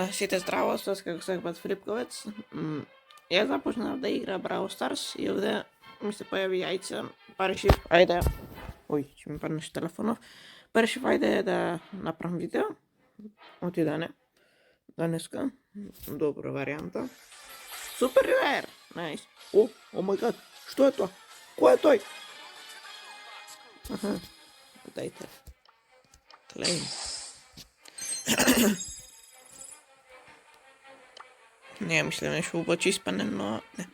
Всім здраво, це Скакбет Фліпковець. Я започнав де ігра Brawl Stars і де мені появляється перші файди. Ой, чим перший телефонов. Перші файди де на прям відео. От і дане. Данеска. Добрый вариант. Супер рэр! Найс. О май гад. Что это? Кто это? Ага. Дайте. Клейм. Не, myślałem, że uboczyć panem, no nie.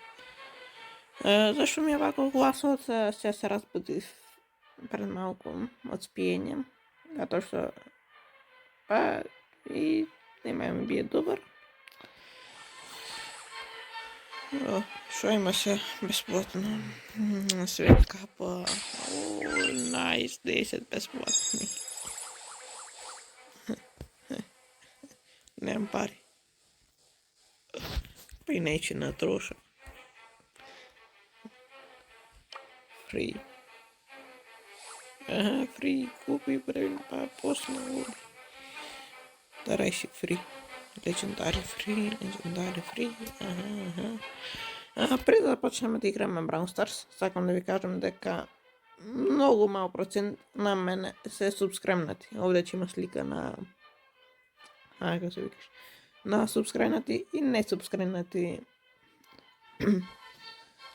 Zresztą miał jako głosu, co się teraz będzie przed małką odspieniem. A to, że... I nie mają bied dobry. O, szujmy się bezpłatno. Świetka po... O, nice, 10 bezpłatny. Nie mam pary. Пойнечі на троша. Фрі. Ага, фрі. Купи, правильно, после. Тарайсик фрі. Легендарі фрі, легендарі фрі. Ага. При започнемо да играме Brawl Stars. Сакам да ви кажем дека много мал процент на мене се субскремнати. Овде ќе има слика на... како се викаш? На субскрайнати и не субскрайнати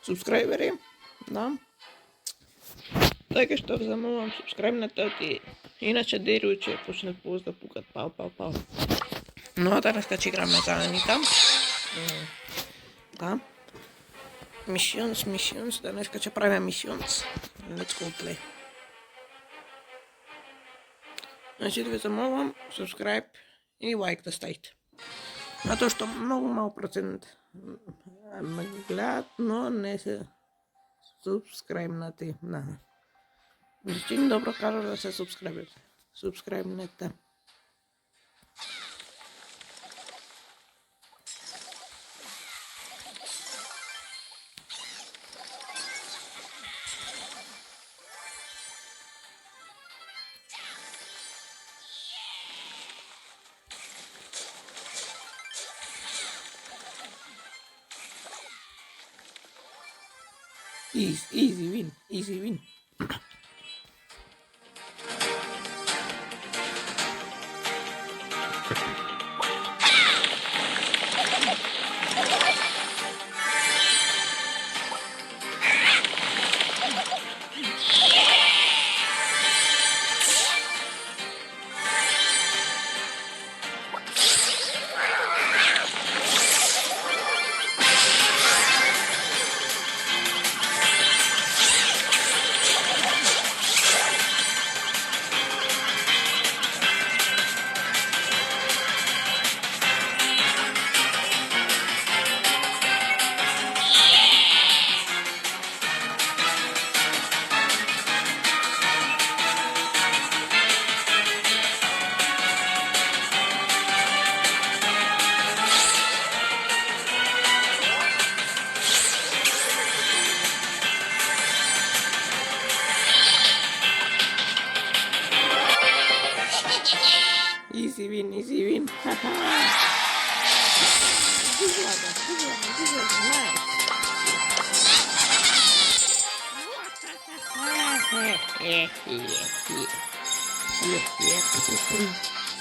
субскрайбери, да. Така што замолвам субскрайбнати, иначе дерујуче почне поз да пукат пау. Но денеска ќе играме за Анита. Да. Мисионс, денеска ќе правиме мисионс. Let's go play. Значи да ви замолвам, субскрайб и лайк да ставите. А то, что много мал процент гледат, но не се субскрайбнати. Очень добро кажа да се субскрайбнете. Easy win. Easy win. Haha. Good nice.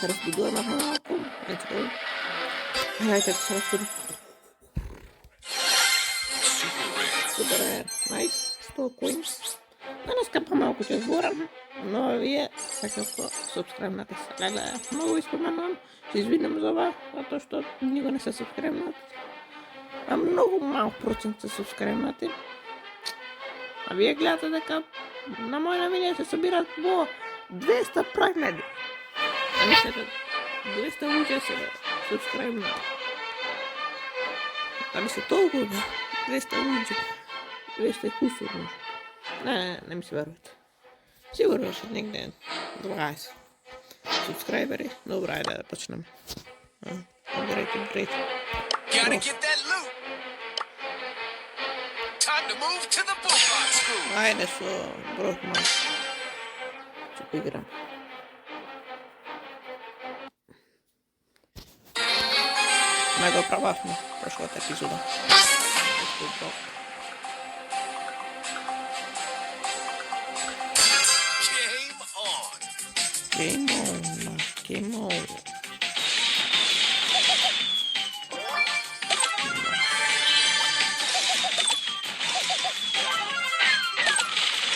Зараз буду на галку. Let's go. Грайте зараз буду. Супер. Найс. 100 коинс. Зараз помалку ще збором. Но є таке, що субскрайбнатися. Новий споминам. Чи звільним за вас, за те, що ніхто не се субскрайбнати. А много мал процент се субскрайбнати. А вие гледате дека на моје видео се собират по 200 прегледи. А мислете, 200 луѓе се субскрайбнати. А ми се толку 200 луѓе. 200 кусор може. Не ми се верувате. Сигурно ще негде 20 субскрайбери. Добре, айде да почнем. Great. Gotta get that loot. Time to move to the Bullbox School. Айде со Брокман. Ще поиграм. Mega prabawmy prošla ta epizoda. Game on. Game on, game on.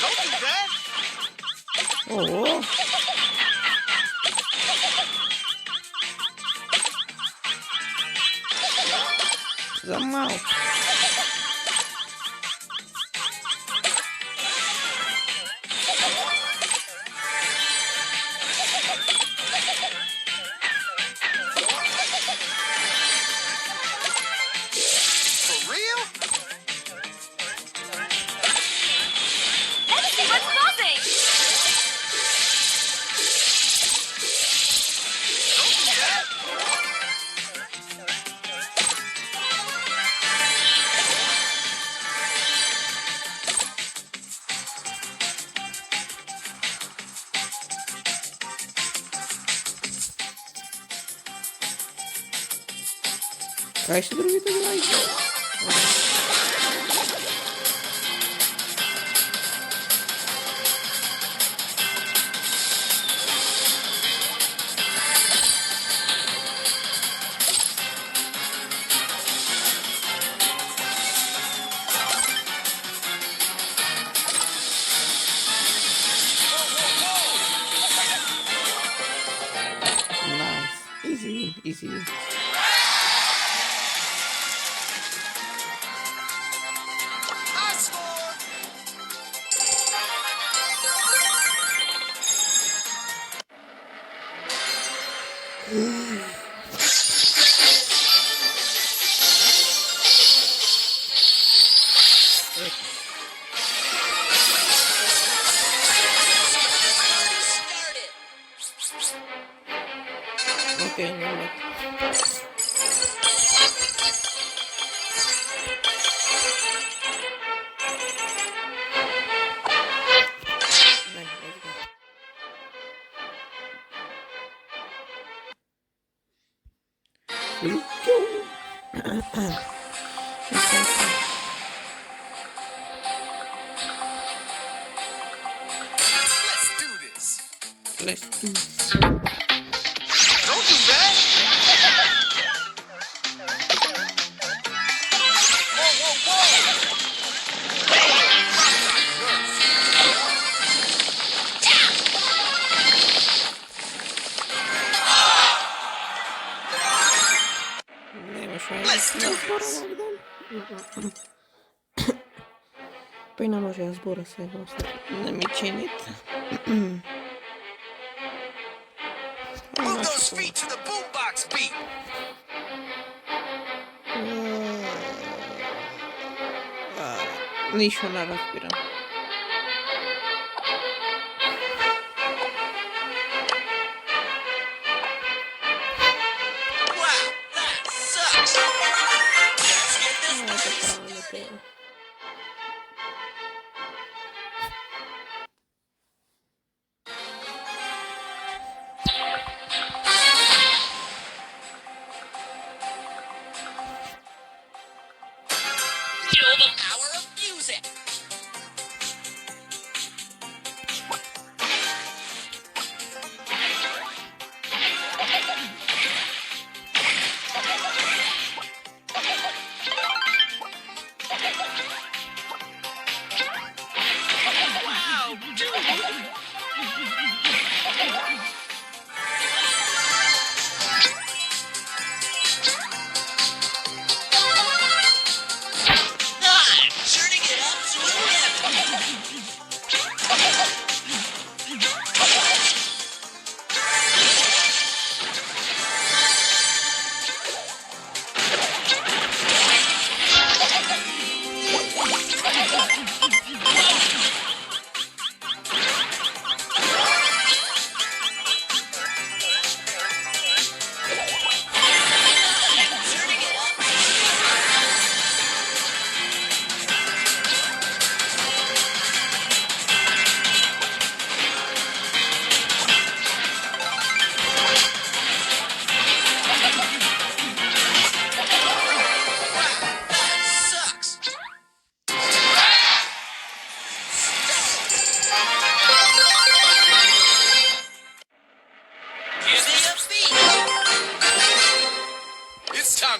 Don't do that. Oh, za mało. For real? Let's see what's buzzing! Don't do that. Краще другий то знайде. Nice. Easy win, easy win. I scored. Okej, nie ma. Let's do this. Let's do this. Don't do that. Whoa, whoa, whoa. Nema šanse. Let's do this. Pa i ne može ja zbora svega ostati. Ne mi činit. Move those feet to the boombox beat. Ništa ne razbiram. Wow, that sucks. Let's get this Ovo party je pravilno tema. Feel the power of music. Wow, dude.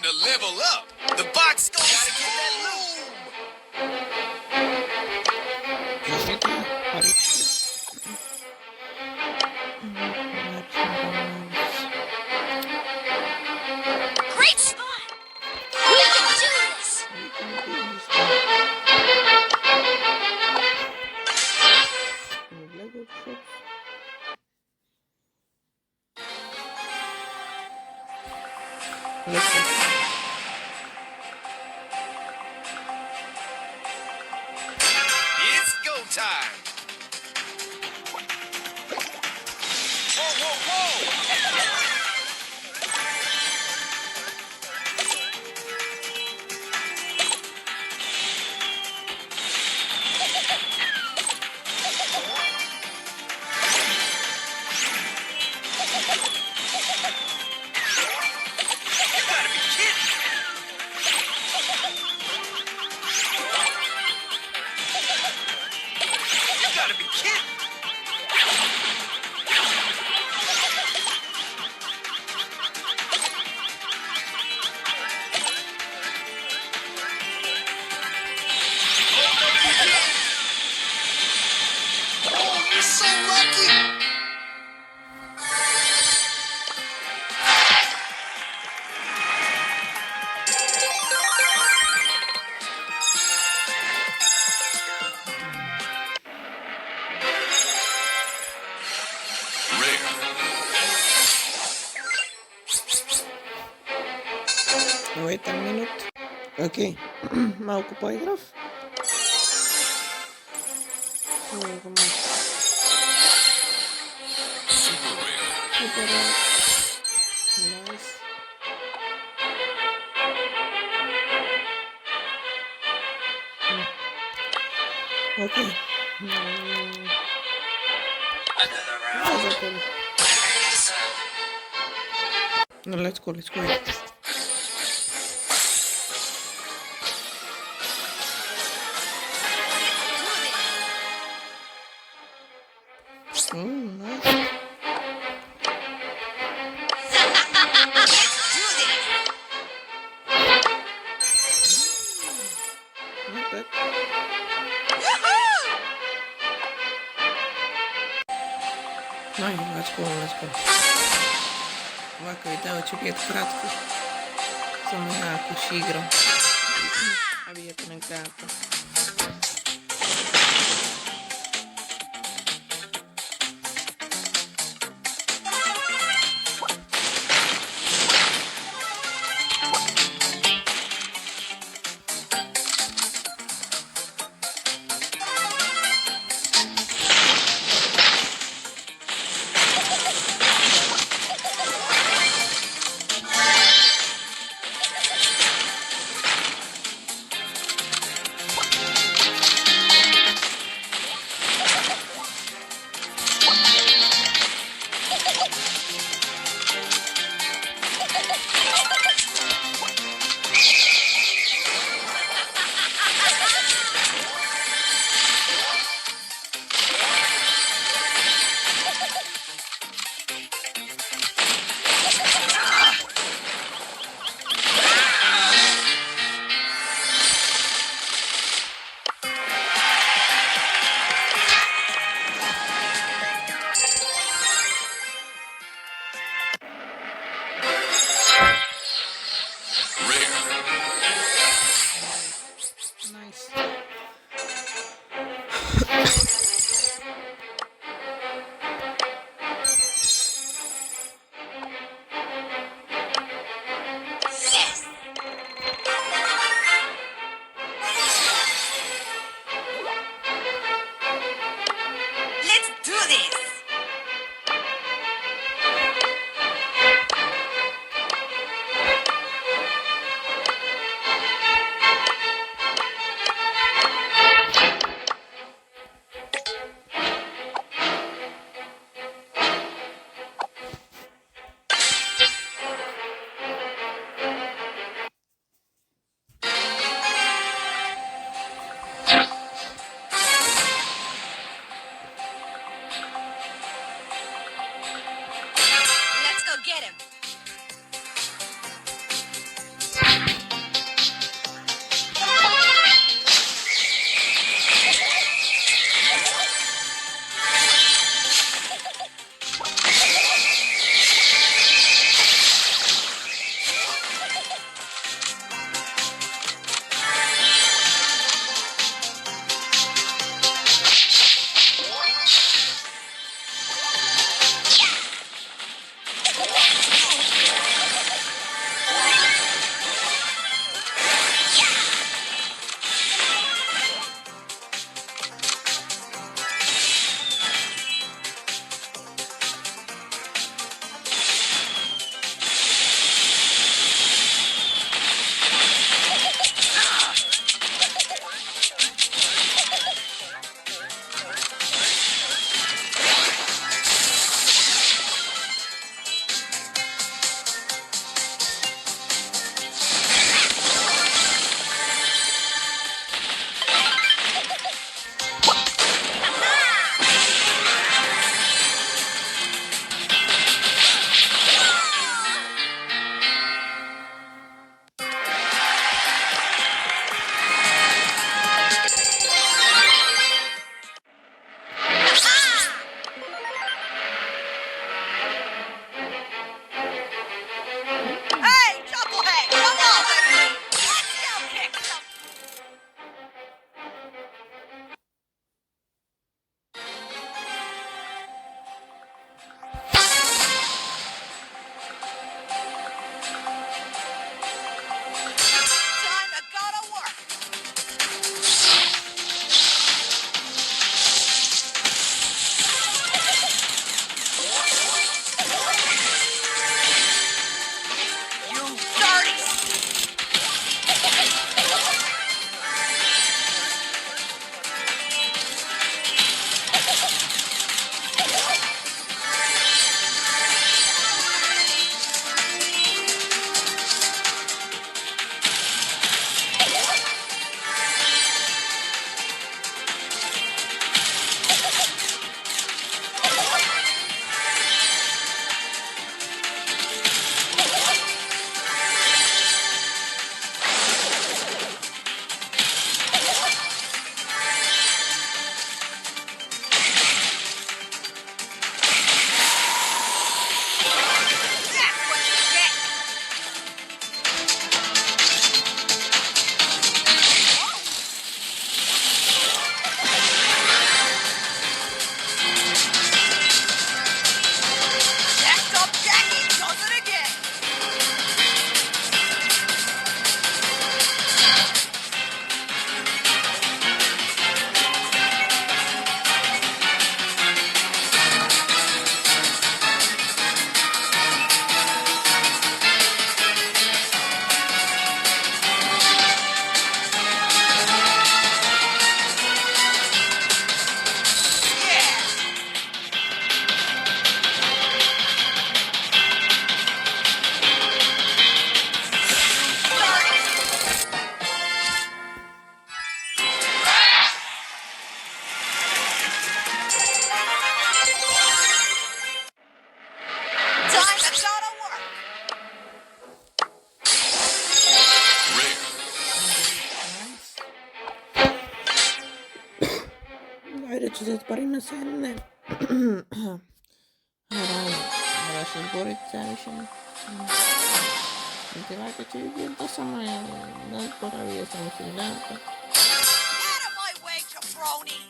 time to level up. The box gotta get that loot. Защита парички. Great spot! We can do this! Lego Shops. Let's go. It's go time. Whoa, whoa, whoa. You gotta be kidding. You gotta be kidding. Oh, you're so lucky. Wait a minute. Ok. Малко по-играв. Супер. Найс. Окей. No, let's go, let's go. Oh, nice. Not bad. Vai, let's go, let's go. Ovako video će biti kratko. Samo jako si igram. A vidjeti na kratko. затворимо sen. Хорошо сбориться еще. Давайте тебе то самое. Да, пора я сам себя. Out of my way, jabroni!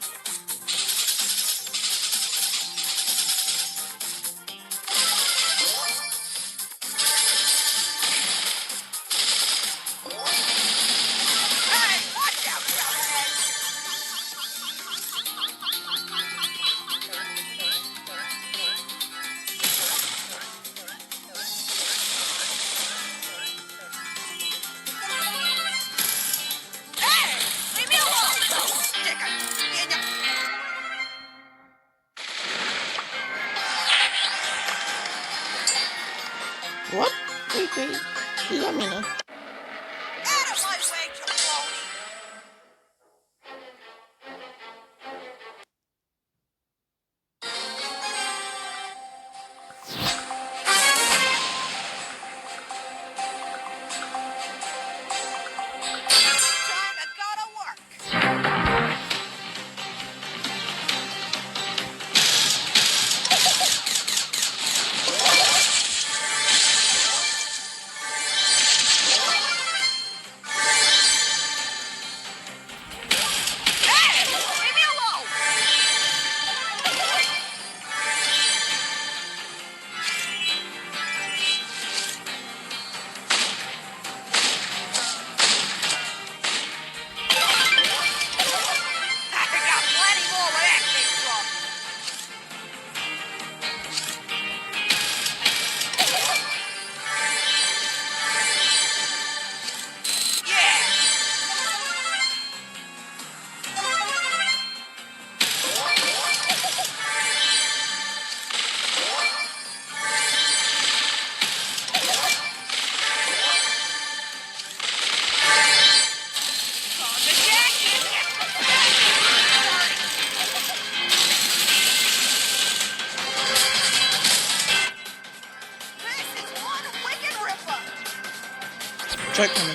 Hey, watch out, Dumbass! Hey, leave me alone! Stick it in your... What? Okay. Dígamelo. Out of my way, jabroni! Time to go to work! Hey, leave me alone! I got plenty more where that came from. This is one wicked ripper. Czekamy.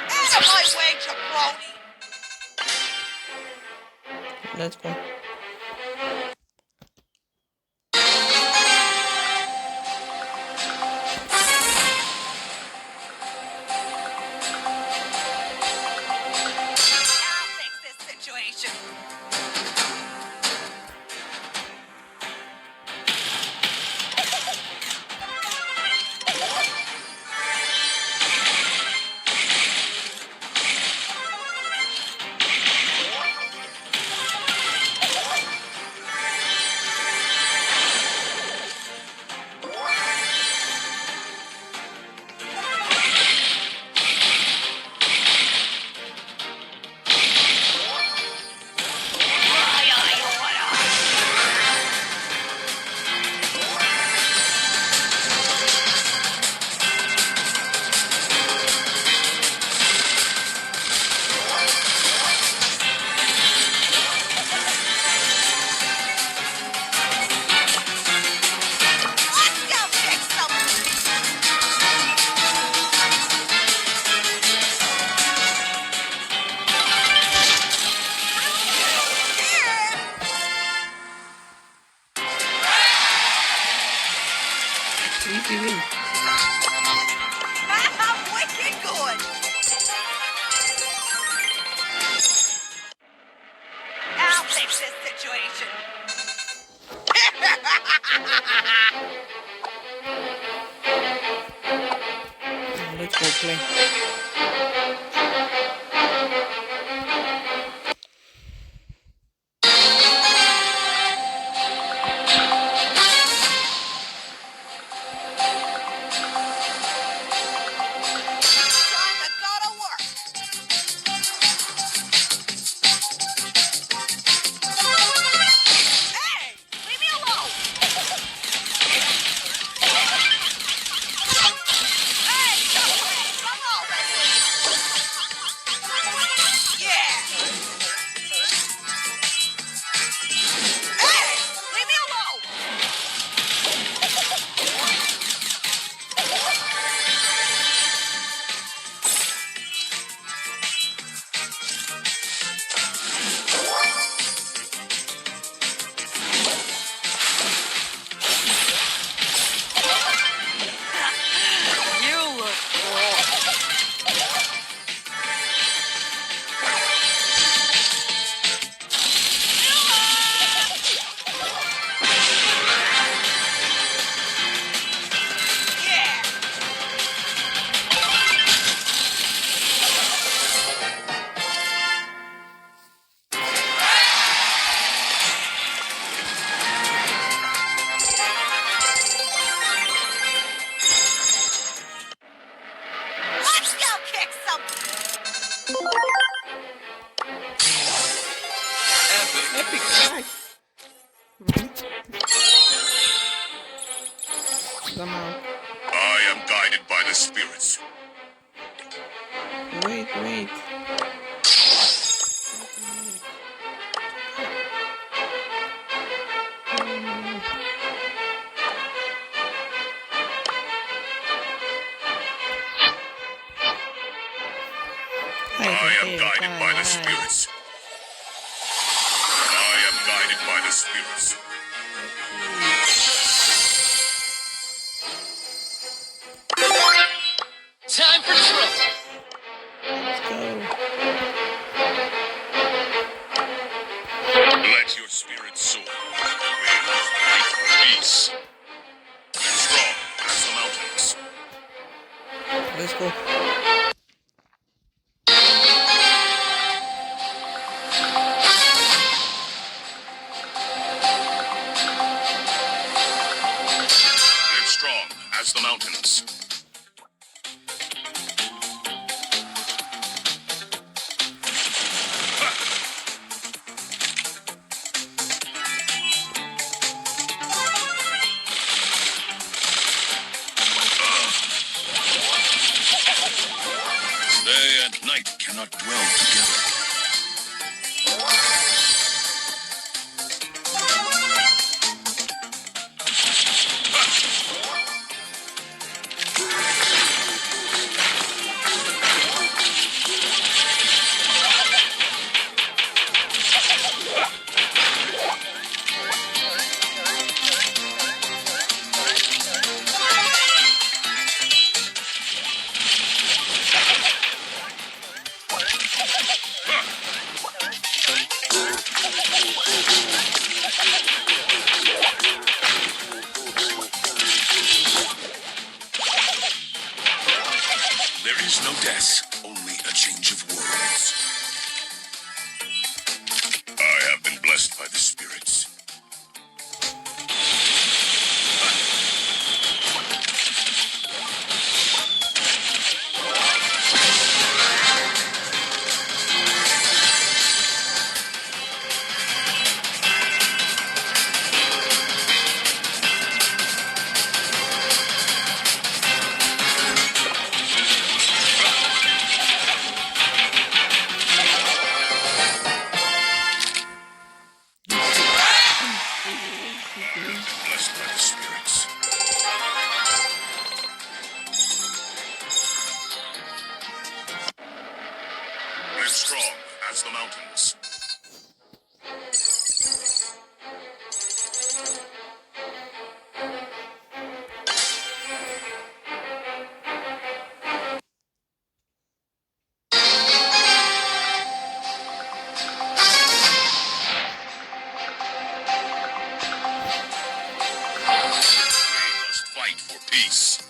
Out of my way, jabroni. Let's go. I'll fix this situation. Let's go fix something. Yeah. Easy win. Wicked good. I'll fix this situation. Let's go play. Time to go to work. Hey, leave me alone. Epic, nice. Somehow. I am guided by the spirits. Wait. I am guided by the spirits. I am guided by the spirits. Time for trouble. Let's go. Let your spirit soar. Winds fight for peace. And strong as the mountains. Let's go. Live strong as the mountains. Day and night cannot dwell together. There is no death, only a change of worlds. I have been blessed by the spirits. Blessed by the spirits. Live strong as the mountains. We must fight for peace.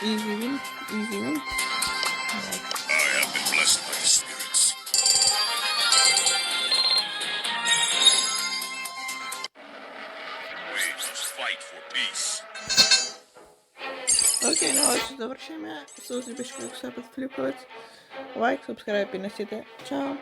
Easy win. I have been blessed by the spirits. We must fight for peace. Окей, ну ось завершимо. Сузі бішки все підфлюкувати. Лайк, субскрайб і носите. Чао.